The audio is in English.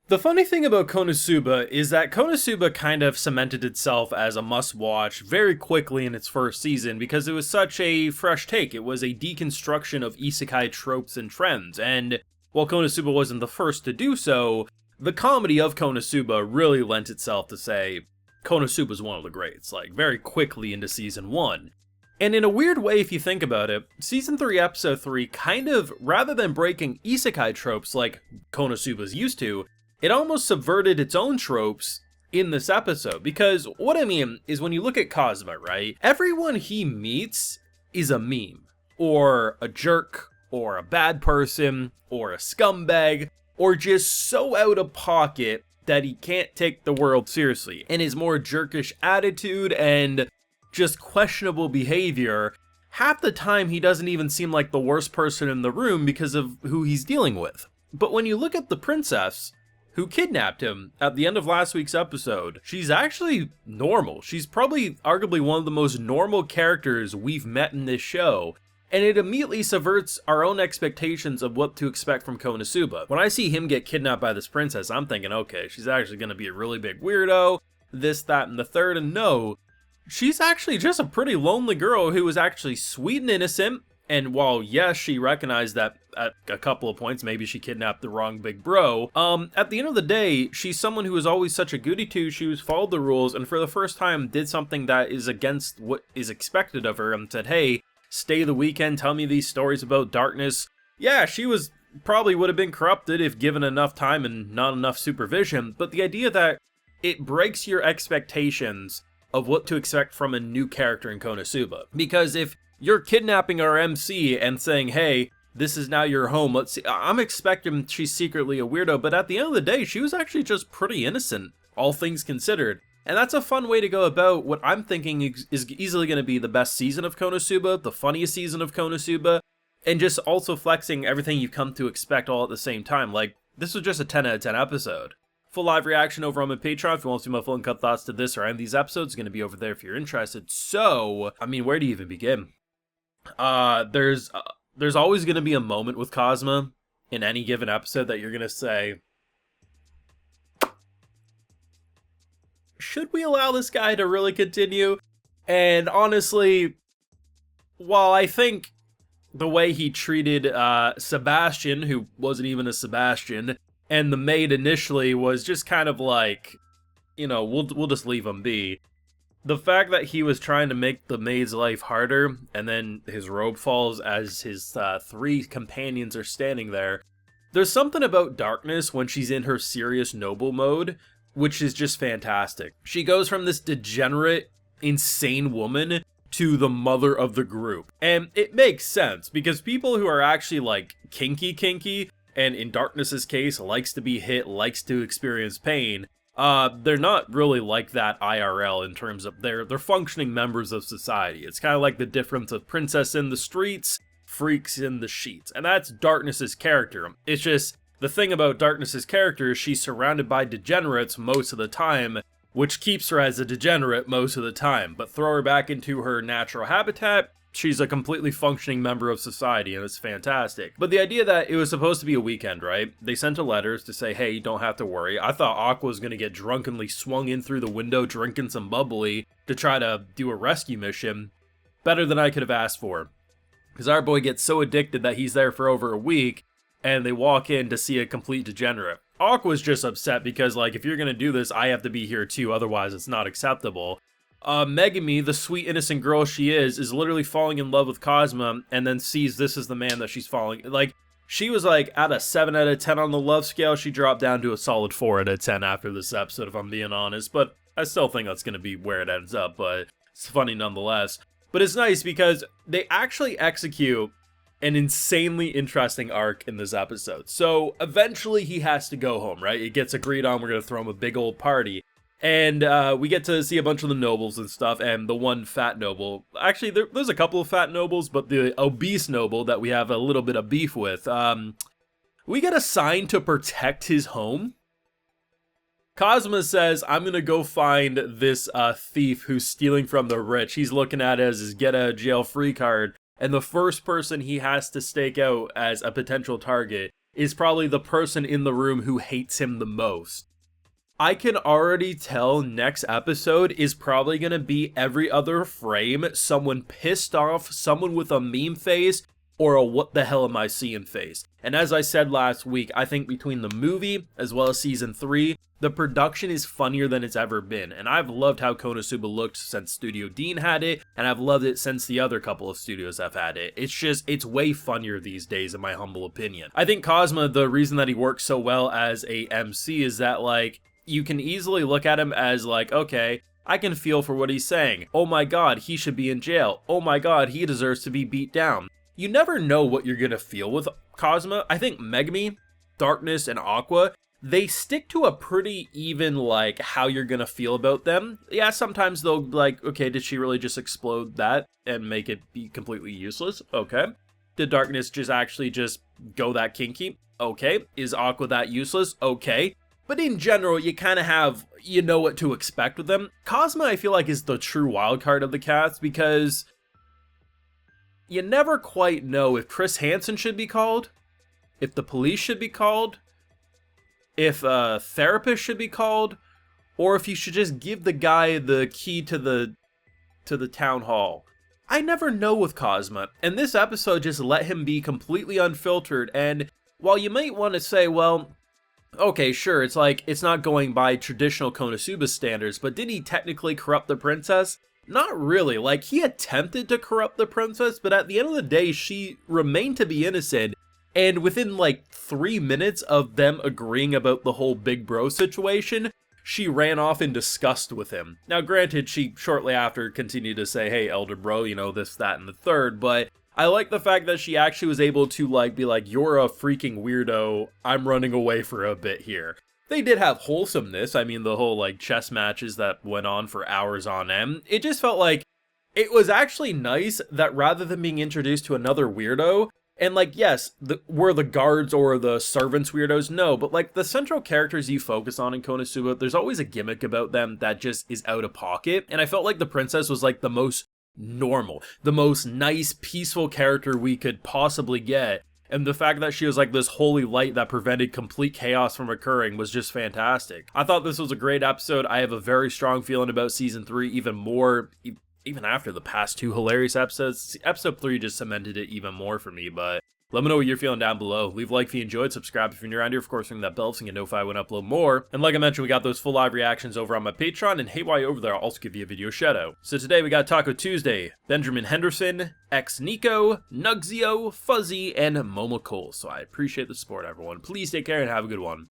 The funny thing about KonoSuba is that KonoSuba kind of cemented itself as a must-watch very quickly in its first season because it was such a fresh take. It was a deconstruction of isekai tropes and trends, and while KonoSuba wasn't the first to do so, the comedy of KonoSuba really lent itself to say, KonoSuba is one of the greats, like, very quickly into season 1. And in a weird way, if you think about it, Season 3, Episode 3 kind of, rather than breaking isekai tropes like Konosuba's used to, it almost subverted its own tropes in this episode. Because what I mean is when you look at Kazuma, right? Everyone he meets is a meme, or a jerk, or a bad person, or a scumbag, or just so out of pocket that he can't take the world seriously. And his more jerkish attitude and just questionable behavior, half the time he doesn't even seem like the worst person in the room because of who he's dealing with. But when you look at the princess who kidnapped him at the end of last week's episode, she's actually normal. She's probably arguably one of the most normal characters we've met in this show, and it immediately subverts our own expectations of what to expect from KonoSuba. When I see him get kidnapped by this princess, I'm thinking, okay, she's actually going to be a really big weirdo, this, that, and the third, and no, she's actually just a pretty lonely girl who was actually sweet and innocent. And while, yes, she recognized that at a couple of points, maybe she kidnapped the wrong big bro, at the end of the day, she's someone who was always such a goody two-shoes, followed the rules, and for the first time did something that is against what is expected of her, and said, hey, stay the weekend, tell me these stories about darkness. Yeah, she was probably would have been corrupted if given enough time and not enough supervision, but the idea that it breaks your expectations of what to expect from a new character in KonoSuba. Because if you're kidnapping our MC and saying, hey, this is now your home, let's see, I'm expecting she's secretly a weirdo, but at the end of the day, she was actually just pretty innocent, all things considered. And that's a fun way to go about what I'm thinking is easily going to be the best season of KonoSuba, the funniest season of KonoSuba, and just also flexing everything you've come to expect all at the same time. Like, this was just a 10 out of 10 episode. Full live reaction over on my Patreon. If you want to see my full and cut thoughts to this or any of these episodes, it's going to be over there if you're interested. So, I mean, where do you even begin? There's always going to be a moment with Kazuma in any given episode that you're going to say, should we allow this guy to really continue? And honestly, while I think the way he treated Sebastian, who wasn't even a Sebastian, and the maid initially was just kind of like, you know, we'll just leave him be. The fact that he was trying to make the maid's life harder, and then his robe falls as his 3 companions are standing there. There's something about Darkness when she's in her serious noble mode, which is just fantastic. She goes from this degenerate, insane woman to the mother of the group. And it makes sense, because people who are actually like kinky, and in Darkness's case, likes to be hit, likes to experience pain, they're not really like that IRL in terms of they're functioning members of society. It's kind of like the difference of princess in the streets, freaks in the sheets. And that's Darkness's character. It's just, the thing about Darkness's character is she's surrounded by degenerates most of the time, which keeps her as a degenerate most of the time. But throw her back into her natural habitat, she's a completely functioning member of society, and it's fantastic. But the idea that it was supposed to be a weekend, right? They sent her letters to say, hey, you don't have to worry. I thought Aqua was going to get drunkenly swung in through the window drinking some bubbly to try to do a rescue mission. Better than I could have asked for. Because our boy gets so addicted that he's there for over a week, and they walk in to see a complete degenerate. Aqua's just upset because, like, if you're going to do this, I have to be here too, otherwise it's not acceptable. Megami, the sweet innocent girl she is literally falling in love with Kazuma, and then sees this is the man that she's falling. Like, she was like at a 7 out of 10 on the love scale. She dropped down to a solid 4 out of 10 after this episode, if I'm being honest. But I still think that's going to be where it ends up, but it's funny nonetheless. But it's nice because they actually execute an insanely interesting arc in this episode. So eventually he has to go home, right? It gets agreed on, we're going to throw him a big old party. And we get to see a bunch of the nobles and stuff, and the one fat noble. Actually, there's a couple of fat nobles, but the obese noble that we have a little bit of beef with, we get assigned to protect his home. Kazuma says, I'm going to go find this thief who's stealing from the rich. He's looking at it as his get-out-of-jail-free card. And the first person he has to stake out as a potential target is probably the person in the room who hates him the most. I can already tell next episode is probably going to be every other frame, someone pissed off, someone with a meme face, or a what the hell am I seeing face. And as I said last week, I think between the movie as well as season 3, the production is funnier than it's ever been. And I've loved how KonoSuba looked since Studio Dean had it, and I've loved it since the other couple of studios have had it. It's way funnier these days in my humble opinion. I think Kazuma, the reason that he works so well as a MC is that, like, you can easily look at him as like, okay, I can feel for what he's saying. Oh my god, he should be in jail. Oh my god, he deserves to be beat down. You never know what you're gonna feel with Kazuma. I think Megumi, Darkness, and Aqua, they stick to a pretty even, like, how you're gonna feel about them. Yeah, sometimes they'll be like, okay, did she really just explode that and make it be completely useless? Okay. Did Darkness just actually just go that kinky? Okay. Is Aqua that useless? Okay. But in general, you kind of have, you know what to expect with them. Kazuma, I feel like, is the true wildcard of the cast because you never quite know if Chris Hansen should be called, if the police should be called, if a therapist should be called, or if you should just give the guy the key to the town hall. I never know with Kazuma, and this episode just let him be completely unfiltered, and while you might want to say, well, okay, sure, it's like, it's not going by traditional KonoSuba standards, but did he technically corrupt the princess? Not really. Like, he attempted to corrupt the princess, but at the end of the day, she remained to be innocent, and within like 3 minutes of them agreeing about the whole big bro situation, she ran off in disgust with him. Now granted, she shortly after continued to say, hey, elder bro, you know, this, that, and the third, but I like the fact that she actually was able to, like, be like, you're a freaking weirdo, I'm running away for a bit here. They did have wholesomeness. I mean, the whole, like, chess matches that went on for hours on end. It just felt like it was actually nice that rather than being introduced to another weirdo, and, like, yes, were the guards or the servants weirdos? No, but, like, the central characters you focus on in KonoSuba, there's always a gimmick about them that just is out of pocket, and I felt like the princess was, like, the most normal, the most nice, peaceful character we could possibly get, and the fact that she was like this holy light that prevented complete chaos from occurring was just fantastic. I thought this was a great episode. I have a very strong feeling about season 3, even more, even after the past 2 hilarious episodes. Episode 3 just cemented it even more for me, but let me know what you're feeling down below. Leave a like if you enjoyed, subscribe if you're new around here, of course ring that bell so you get notified when I upload more. And like I mentioned, we got those full live reactions over on my Patreon, and hey, while you're over there, I'll also give you a video shout out. So today we got Taco Tuesday, Benjamin Henderson, X Nico, Nugzio, Fuzzy, and Momo Cole. So I appreciate the support, everyone. Please take care and have a good one.